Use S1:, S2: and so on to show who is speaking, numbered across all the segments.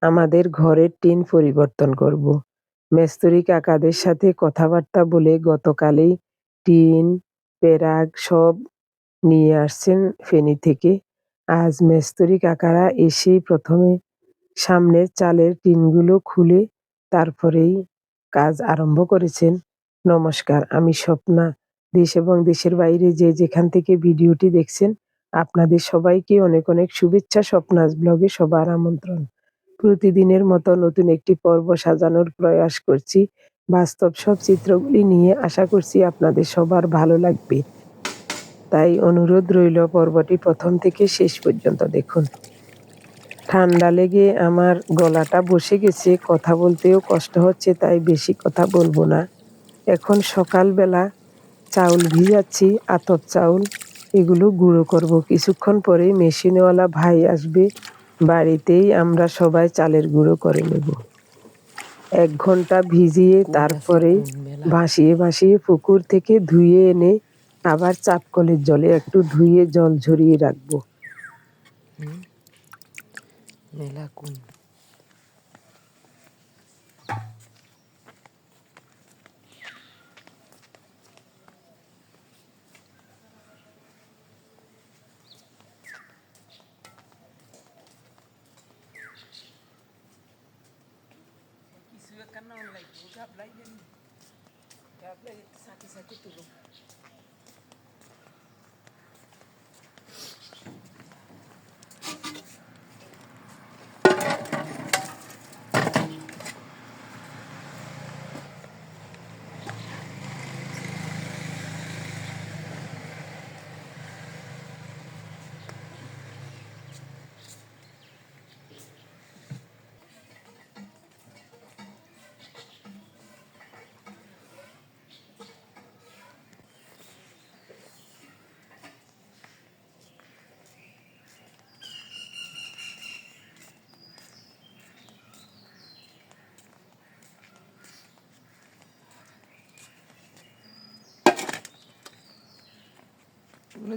S1: আমাদের ঘরের টিন পরিবর্তন করব। মেস্তুরি কাকাদের সাথে কথাবার্তা বলে গতকালই টিন, পেরাক সব নিয়ে আসছেন ফেনী থেকে। আজ মেস্তুরি কাকারা এসেই প্রথমে সামনের চালের টিনগুলো খুলে তারপরেই কাজ আরম্ভ করেছেন। নমস্কার, আমি স্বপ্না। দেশ এবং দেশের বাইরে যে যেখান থেকে ভিডিওটি দেখছেন, আপনাদের সবাইকে অনেক অনেক শুভেচ্ছা। স্বপ্নাস ব্লগে সবার আমন্ত্রণ। প্রতিদিনের মতো নতুন একটি পর্ব সাজানোর প্রয়াস করছি। বাস্তব সব চিত্রগুলি নিয়ে আশা করছি আপনাদের সবার ভালো লাগবে। তাই অনুরোধ রইল পর্বটি প্রথম থেকে শেষ পর্যন্ত দেখুন। ঠান্ডা লেগে আমার গলাটা বসে গেছে, কথা বলতেও কষ্ট হচ্ছে, তাই বেশি কথা বলবো না। এখন সকালবেলা চাউল ভিজাচ্ছি, আতপ চাউল। এগুলো গুঁড়ো করব। কিছুক্ষণ পরেই মেশিনওয়ালা ভাই আসবে। বাড়িতেই আমরা সবাই চালের গুঁড়ো করে নেব। ১ ঘন্টা ভিজিয়ে তারপরে ভাসিয়ে ভাসিয়ে পুকুর থেকে ধুয়ে এনে আবার চাপকলের জলে একটু ধুয়ে জল ঝরিয়ে রাখবো।
S2: মেলা কোন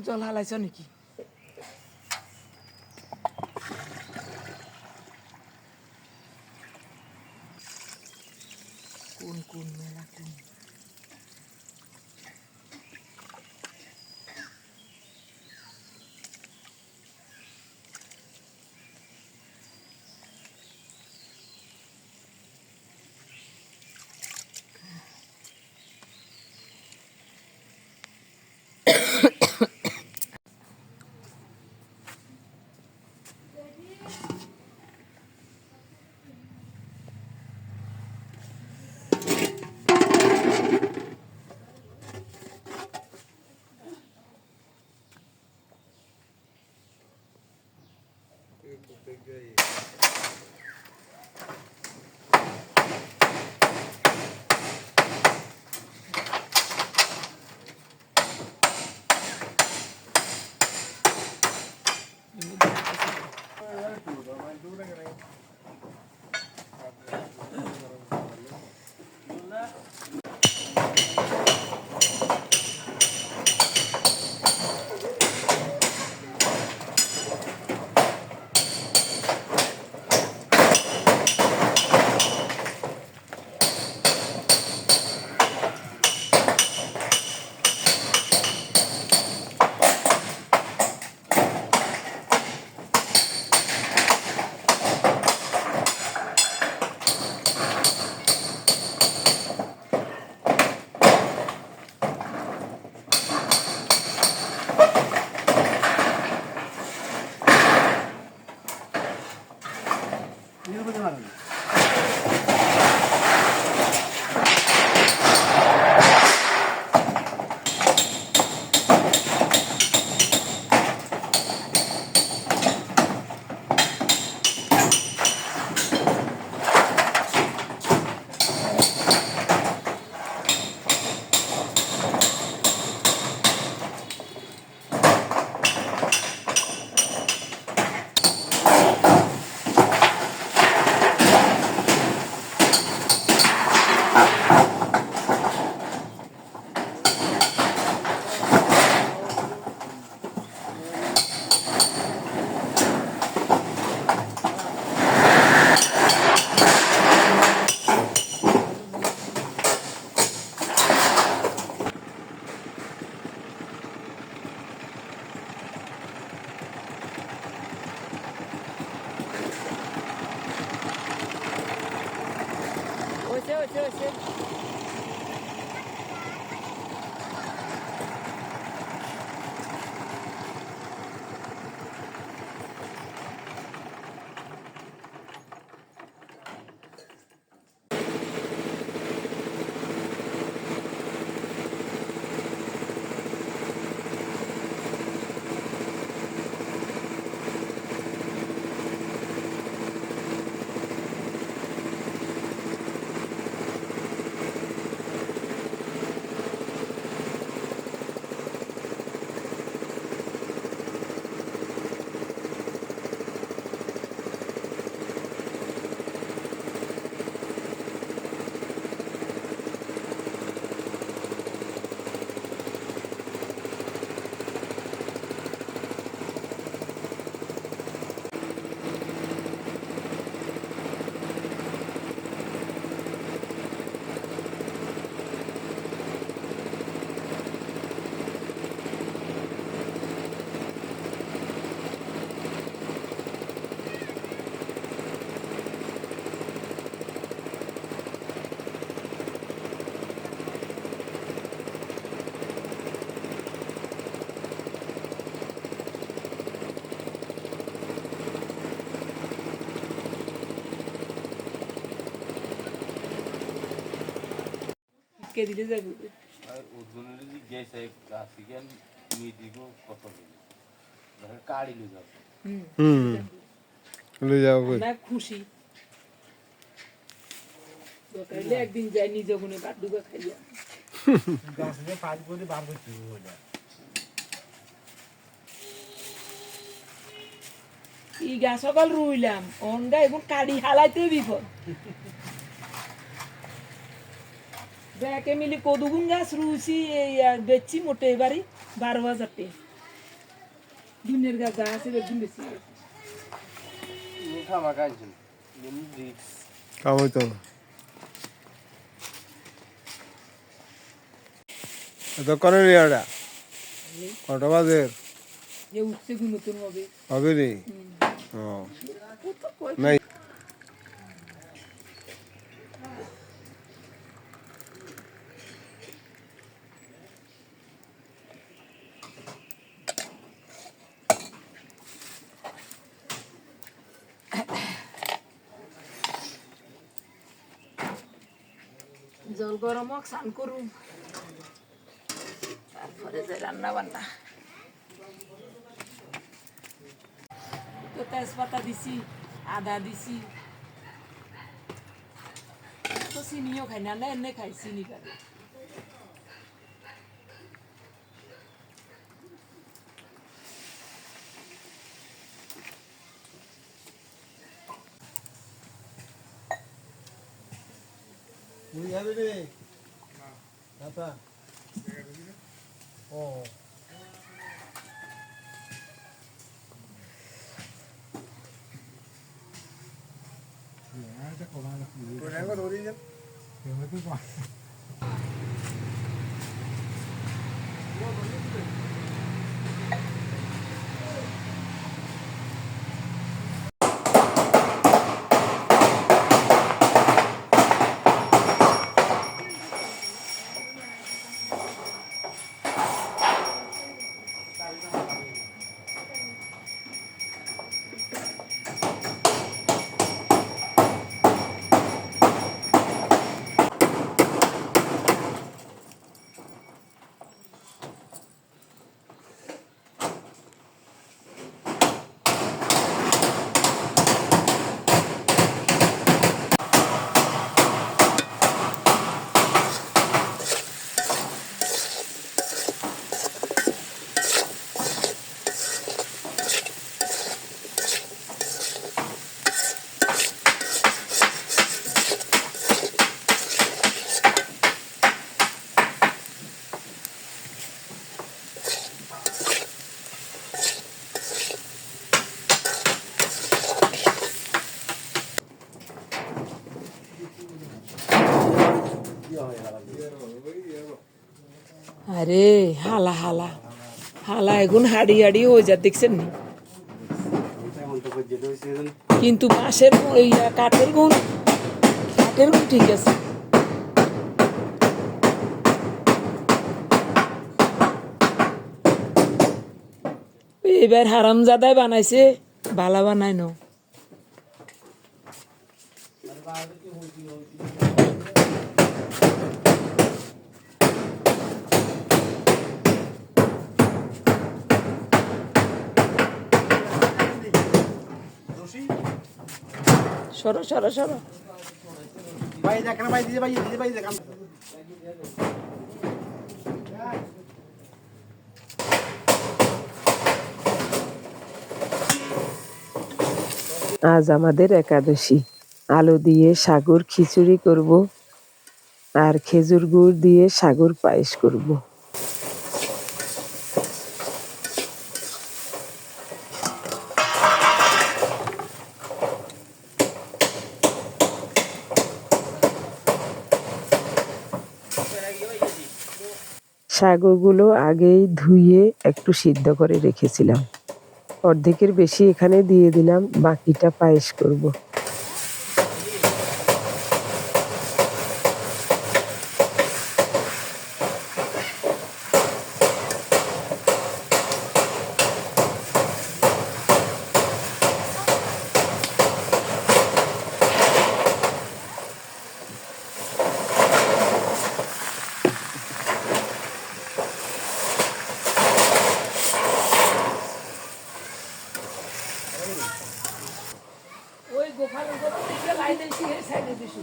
S2: জল হালাইছ নাকি? কোন কোন মেলা কোন হয়েছে কে দিলে যাবে
S3: আর ওজনের যে গ্যাস আছে কেন মিডিগো কত দিন ধর কাড়ি লই যাবে
S4: লই যাও কই
S2: না খুশি দোকানে একদিন যাই নিজে গুনে কাটুকা খাইয়া
S3: গাছে পাঁচ করে বার করতে হবে
S2: ই গা সকাল রুইলাম অনগা এখন কাড়ি হালাইতে বিপদ ব্যাকে মিলি কদুগুন গাছ রুইছি এই বেচছি মোটে এবারই 12,000 টাকা দিনের গাছ যা আছে বেগুন বেশি
S3: মিঠা মাখাইছেন নিম রিক্স
S4: কামই তো এত করে রিয়াটা কটা বাজে
S2: যে উঠছে গুণ নতুন হবে
S4: হবে নি ও নাই
S2: জল গরম হোক স্নান করুন তারপরে যে রান্না বান্না তো তেজপাতা দিছি আদা দিছি তো চিনিও খাই না এনে খাই চিনি খাবে
S4: মুই যাবে রে আচ্ছা ও
S2: আরে হালা হালা হালা এখন হাড়ি হাড়ি হয়ে যা দেখছেন নি কিন্তু বাঁশের কাঠের গুণ ঠিক আছে এবার হারামজাদাই বানাইছে ভালা বানাই ন সরো সরো সরো
S5: ভাই দেখেন ভাই দিদি ভাই দেখেন
S1: আজ আমাদের একাদশী। আলু দিয়ে সাগুর খিচুড়ি করব আর খেজুর গুড় দিয়ে সাগুর পায়েস করব। সাগুগুলো আগেই ধুয়ে একটু সিদ্ধ করে রেখেছিলাম। অর্ধেকের বেশি এখানে দিয়ে দিলাম, বাকিটা পায়েস করব।
S2: ওই গোফারের কথা থেকে লাইন এসে সাইডে দিছি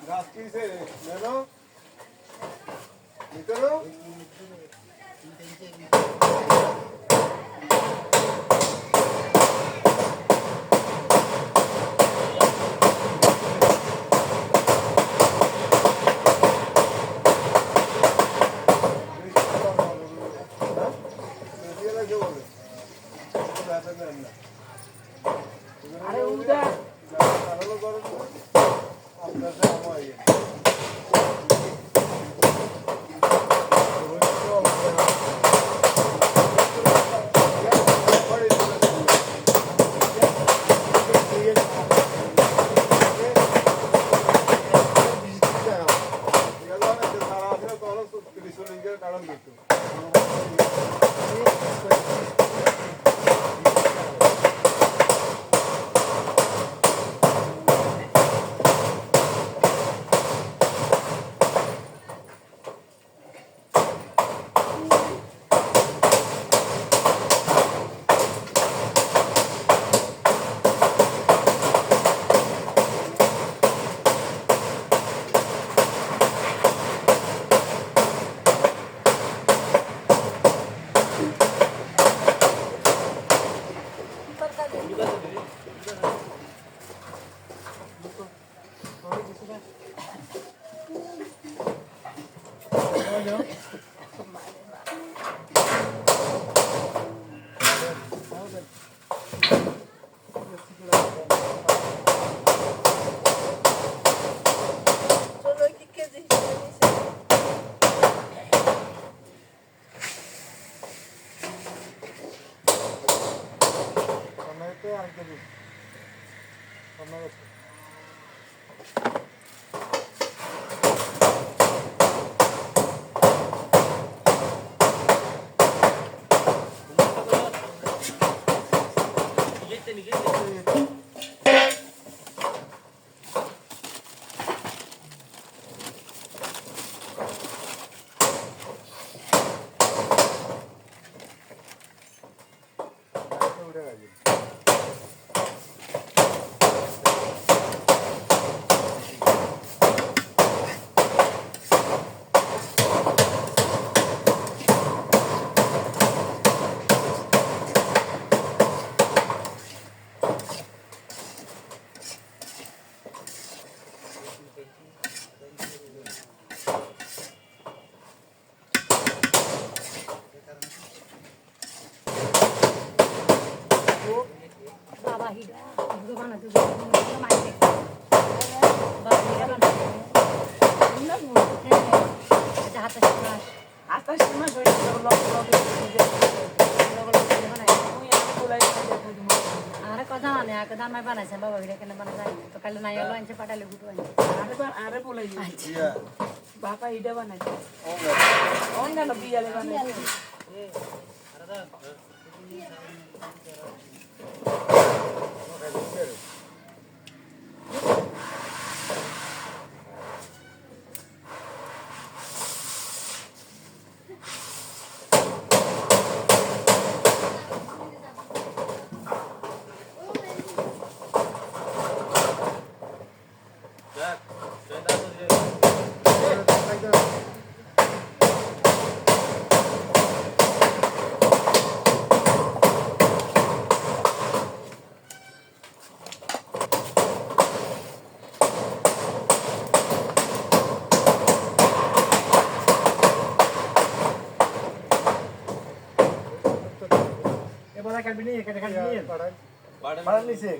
S4: গাছ কিনছে নেনো ভিতরো
S2: আরে উদা
S4: কারণ দিত
S2: আস্তে আস্তে মাস হয়ে গেল লক লক
S6: আরে কথা মানে আগে দামাই বানাইছে বাবা ভিড়ে কেন বানা যায় না তো কালে নাই হলো আনছে পাটালে গুটু আনছে
S2: আরে বলাই
S4: Iya.
S2: বাবা ইডা বানাইছে অন্য বিয়ালে বানাইছে
S3: দেখ সেটা তো
S5: এবার কাটবি নি কেটে কাটবি নি
S4: Padan.
S5: পাড়ার নিচে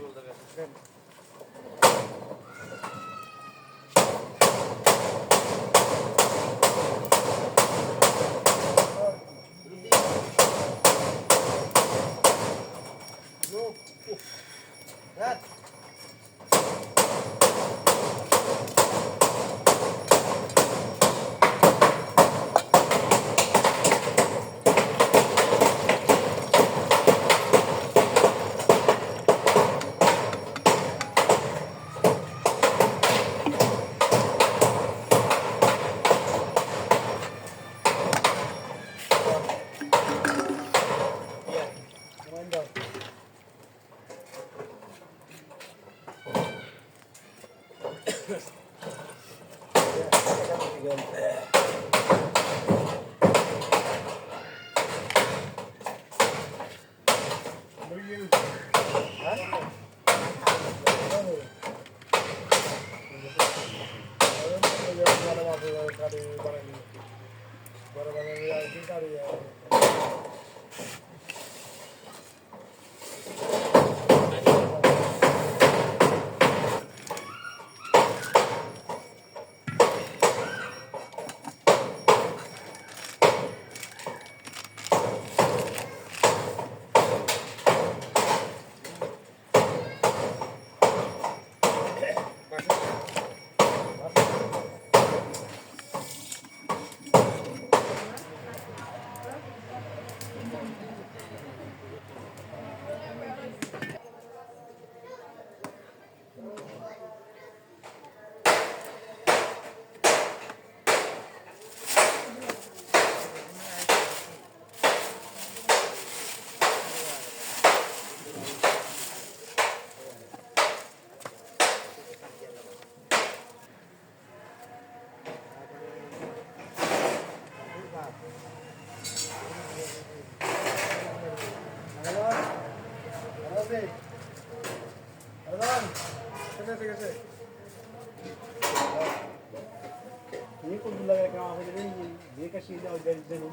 S5: ये कोण तुला काय काम आहे रे ये कशी जाऊ दे जणू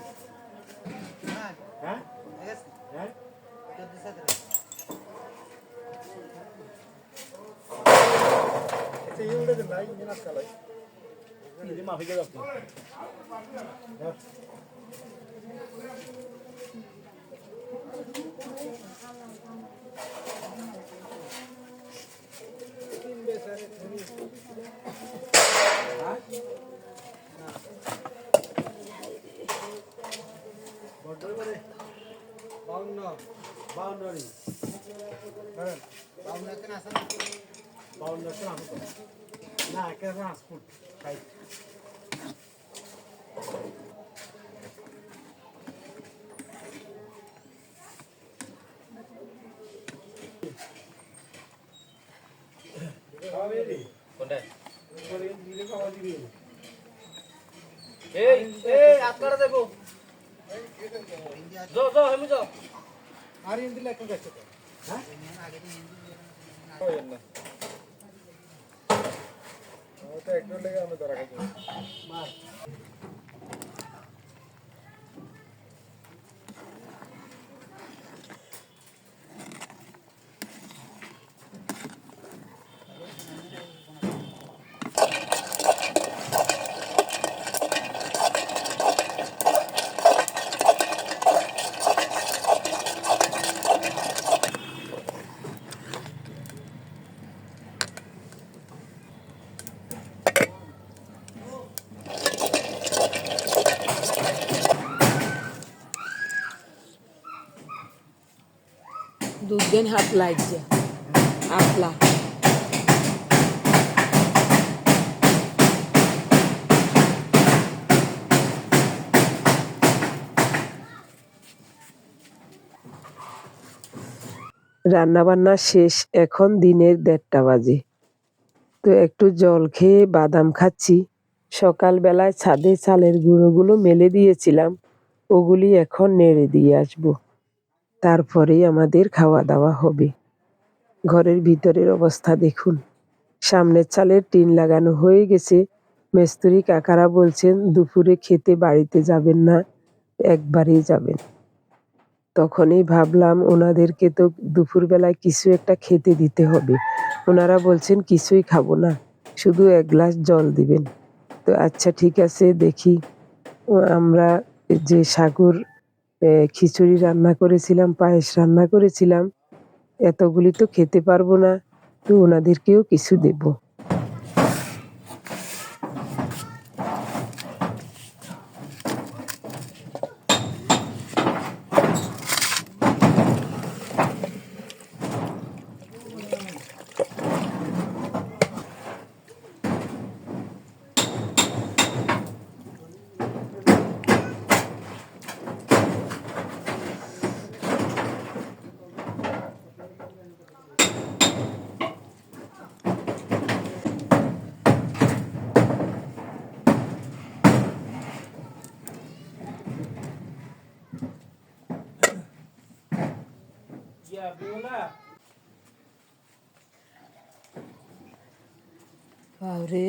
S5: हां हां हां
S4: Ito yung udah kena, ini nak kalah.
S5: ini माफी के जातो
S4: Border mana? Baunna.
S5: Boundary
S4: Kanan.
S5: Boundary ना के ट्रांसपोर्ट काय
S4: Kaweli.
S3: কোনটা
S4: Kaweli ini kawan diri.
S3: এই এই আটকাটা দেখো যাও যাও হেমি যাও
S4: Hari ini lekang kasih.
S5: हां
S4: Oh ya na. Oh, तो एक लेगा हमें दरा कर.
S5: मार
S2: দুধ দেন হাতলা ইজ্জা হাতলা
S1: রান্নাবান্না শেষ, এখন দিনের 1:30 বাজে। তো একটু জল খেয়ে বাদাম খাচ্ছি। সকালবেলায় ছাদে চালের গুঁড়োগুলো মেলে দিয়েছিলাম, ওগুলি এখন নেড়ে দিয়ে আসবো। তারপরেই আমাদের খাওয়া দাওয়া হবে। ঘরের ভিতরের অবস্থা দেখুন, সামনের চালের টিন লাগানো হয়ে গেছে। মিস্ত্রি কাকারা বলছেন দুপুরে খেতে বাড়িতে যাবেন না, একবারেই যাবেন। তখনই ভাবলাম ওনাদেরকে তো দুপুরবেলায় কিছু একটা খেতে দিতে হবে। ওনারা বলছেন কিছুই খাবো না, শুধু 1 গ্লাস জল দিবেন। তো আচ্ছা ঠিক আছে, দেখি। আমরা যে সাগুর খিচুড়ি রান্না করেছিলাম, পায়েস রান্না করেছিলাম, এতগুলি তো খেতে পারবো না, তো ওনাদেরকেও কিছু দেব।
S2: বাবরে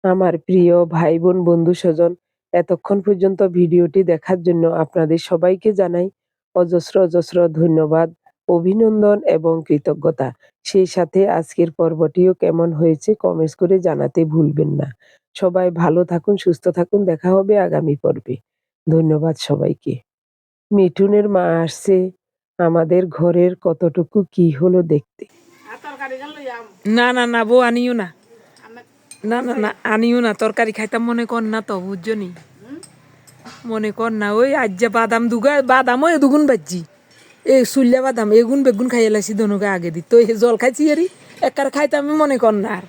S1: আমার প্রিয় ভাই বোন বন্ধু স্বজন, এতক্ষণ পর্যন্ত ভিডিওটি দেখার জন্য আপনাদের সবাইকে জানাই অজস্র অজস্র ধন্যবাদ, অভিনন্দন এবং কৃতজ্ঞতা। সেই সাথে আজকের পর্বটিও কেমন হয়েছে কমেন্টস করে জানাতে ভুলবেন না। সবাই ভালো থাকুন, সুস্থ থাকুন, দেখা হবে আগামী পর্বে। ধন্যবাদ সবাইকে। মিঠুনের মা আসছে, আমাদের ঘরের কতটুকু কি হলো দেখতে।
S2: না না না বউ আনিও না, না না না আনিও না, তরকারি খাইতাম মনে কর না তো, বুঝছনি মনে কর না। ওই আজ যে বাদাম বাদামও দুগুণ বাজছি, এই সুল্লা বাদাম এগুন বেগুন খাইয়ে লাগছি দনুকে আগে দিত, তো জল খাইছি এরি একার খাইতে আমি মনে কর না আর।